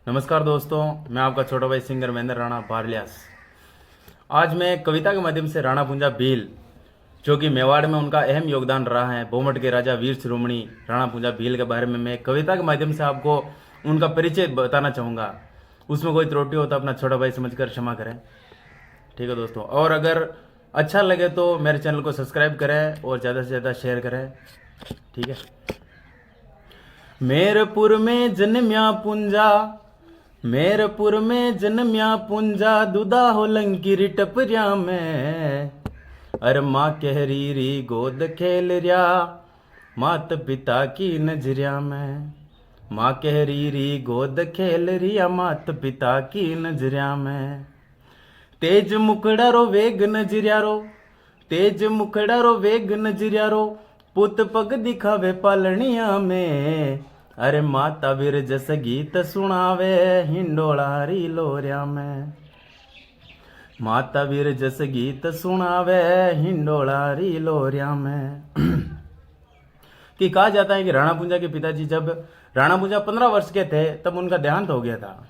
नमस्कार दोस्तों, मैं आपका छोटा भाई सिंगर महेंद्र राणा बारलियास। आज मैं कविता के माध्यम से राणा पुंजा भील, जो कि मेवाड़ में उनका अहम योगदान रहा है, बोमट के राजा वीर शिरोमणि राणा पुंजा भील के बारे में मैं कविता के माध्यम से आपको उनका परिचय बताना चाहूँगा। उसमें कोई त्रुटि हो तो अपना छोटा भाई समझकर क्षमा करें। ठीक है दोस्तों, और अगर अच्छा लगे तो मेरे चैनल को सब्सक्राइब करें और ज़्यादा से ज़्यादा शेयर करें। ठीक है। मेरपुर में जन्म्या पुंजा, मेरपुर में जन्म्या पुंजा, दुदा हो लंकी टपरिया में। अरे माँ कह री गोद खेल रिया, मात पिता की नजरिया में। माँ कह री गोद खेल रिया, मात पिता की नजरिया में। तेज मुखड़ा रो वेग नजरिया रो, तेज मुखड़ा रो वेग नजरिया रो, पुत पग दिखावे पालनिया में। अरे माता वीर जस गीत सुनावे, हिंडोला री लोरिया में। माता वीर जस गीत सुनावे, हिंडोला री लोरिया में। कि कहा जाता है कि राणा पुंजा के पिताजी, जब राणा पुंजा 15 वर्ष के थे तब उनका देहांत हो गया था।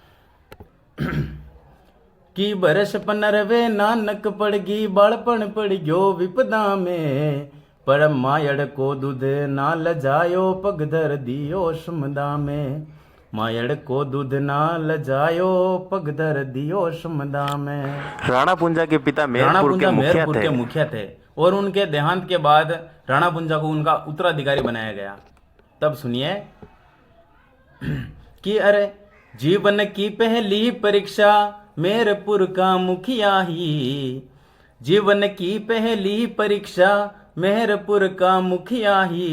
कि बरस 15वें नानक पड़गी, बालपण पड़ गयो विपदा में। पर मायड़ को दूध ना लजायो, पग धर दियो समदा में। मायड़ को दूध ना लजायो, पग धर दियो समदा में। राणा पुंजा के पिता राणा मेरपुर पुंजा के मुखिया मेरपुर थे। के मुखिया थे और उनके देहांत के बाद राणा पुंजा को उनका उत्तराधिकारी बनाया गया। तब सुनिए कि अरे जीवन की पहली परीक्षा मेरपुर का मुखिया ही। जीवन की पहली परीक्षा मेहरपुर का मुखिया ही।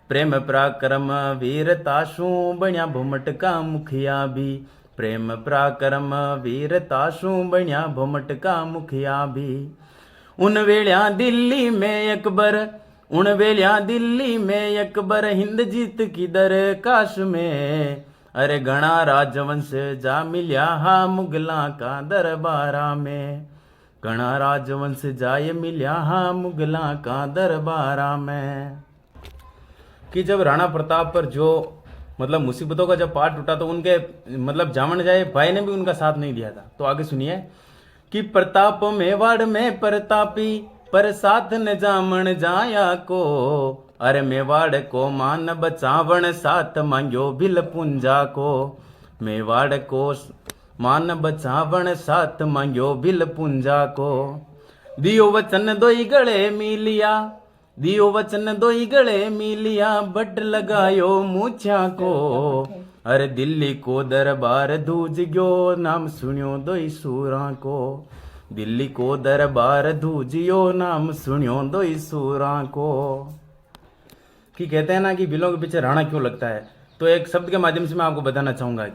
प्रेम पराक्रम वीरताशु बण्या भोमट का मुखिया भी। प्रेम पराक्रम वीरताशु बण्या भोमट का मुखिया भी। उन वेळ्या दिल्ली में अकबर, उन वेळ्या दिल्ली में अकबर, हिंद जीत की दर काश में। अरे घना राजवंश जा मिल्या हा मुगला का दरबारा में। घना राजवंश जाय मिल्या हा मुगला का दरबारा में। कि जब राणा प्रताप पर जो मुसीबतों का जब पाट उठा तो उनके जामन जाए भाई ने भी उनका साथ नहीं दिया था। तो आगे सुनिए कि प्रताप मेवाड़ में प्रतापी, पर साथ न जामन जाया को। अरे मेवाड़ को मान बचावण, साथ मांग्यो भिल पुंजा को। मेवाड़ को मान बचावण, साथ मांग्यो भिल पुंजा को। दियो वचन दोई गले मिलिया, दियो वचन दोई गले मिलिया, बट लगायो मूछा को। अरे दिल्ली को दरबार धूज गयो, नाम सुनियो दोई सूरा को। दिल्ली को दरबार धूजियो, नाम सुनियो दोई सूरा को। कि कहते हैं ना कि बिलों के पीछे राणा क्यों लगता है, तो एक शब्द के माध्यम से मैं आपको बताना चाहूंगा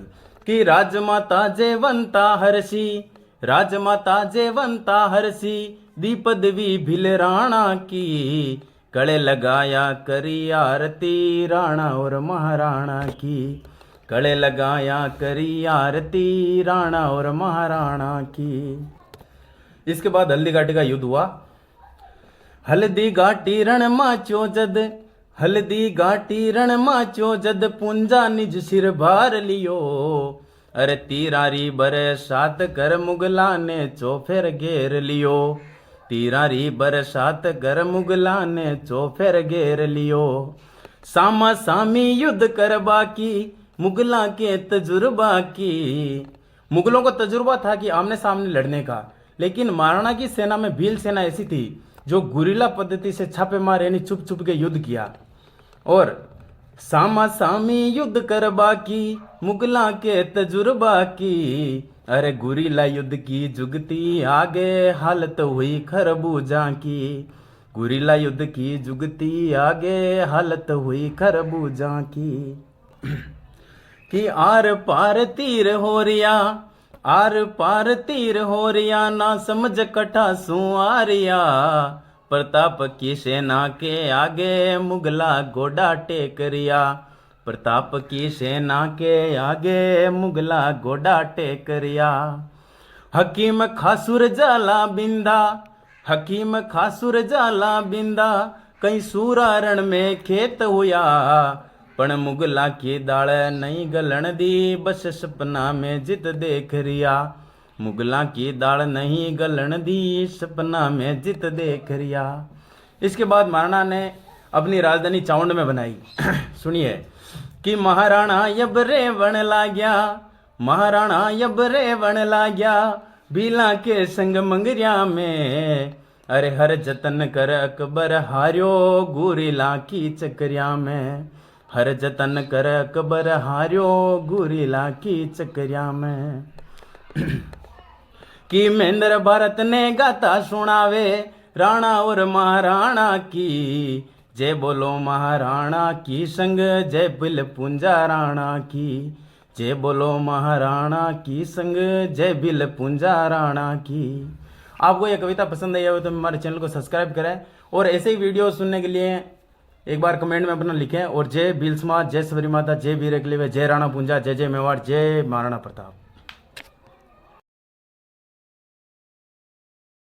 कि राजमाता जयवंता हर्षी, राजमाता जयवंता हर्षी, दी पदवी भिल राणा की। कड़े लगाया करी आरती, राणा और महाराणा की। कड़े लगाया करी आरती, राणा और महाराणा की। इसके बाद हल्दी घाटी का युद्ध हुआ। हल्दी घाटी रण माचो जद, हल्दी घाटी रण माचो जद, पुंजा निज सिर भार लियो। अरे तीरारी बरसात कर मुगला ने चौफेर घेर लियो। तीरारी बरसात कर मुगला ने चौफेर घेर लियो। सामा सामी युद्ध करबा की, मुगला के तजुर्बा की। मुगलों को तजुर्बा था कि आमने सामने लड़ने का, लेकिन महाराणा की सेना में भील सेना ऐसी थी जो गुरिल्ला पद्धति से छापेमार यानी छुप छुप के युद्ध किया। और सामा सामी युद्ध करबा की, मुगला के तजुर्बा की। अरे गुरिल्ला युद्ध की जुगती आगे, हालत हुई खरबूजा की। गुरिल्ला युद्ध की जुगती आगे, हालत हुई खरबूजा की। कि आर पार तीर हो रिया, आर पार तीर हो रिया, ना समझ कठा सू आ रिया। प्रताप की सेना के आगे, मुगला गोडा टेक रिया। प्रताप की सेना के आगे, मुगला गोडा टेक रिया। हकीम खासुर जाला बिंदा, हकीम खासुर जाला बिंदा, कहीं सूरा रण में खेत हुआ। पण मुगला की दाल नहीं गलन दी, बस सपना में जित देख रिया। मुगला की दाल नहीं गलन दी, सपना में जित देख रिया। इसके बाद महाराणा ने अपनी राजधानी चावंड में बनाई। सुनिए कि महाराणा यब रेवण लाग्या, महाराणा यब रेवण लाग्या, भीला के संग मंगरिया में। अरे हर जतन कर अकबर हार्यो, गुरीला की चकरिया में। हर जतन कर अकबर हार्यो, गुरीला की चकरिया में। कि महेंद्र भारत ने गाथा सुनावे, राणा और महाराणा की। जय बोलो महाराणा की संग, जय बिल पूंजा राणा की। जय बोलो महाराणा की संग, जय बिल पूंजा राणा की। आपको यह कविता पसंद आई हो तो हमारे चैनल को सब्सक्राइब करें, और ऐसे ही वीडियो सुनने के लिए एक बार कमेंट में अपना लिखें। और जय भील समाज, जय सबरी माता, जय वीर एकलव्य, जय राणा पूंजा, जय जय मेवाड़, जय महाराणा प्रताप।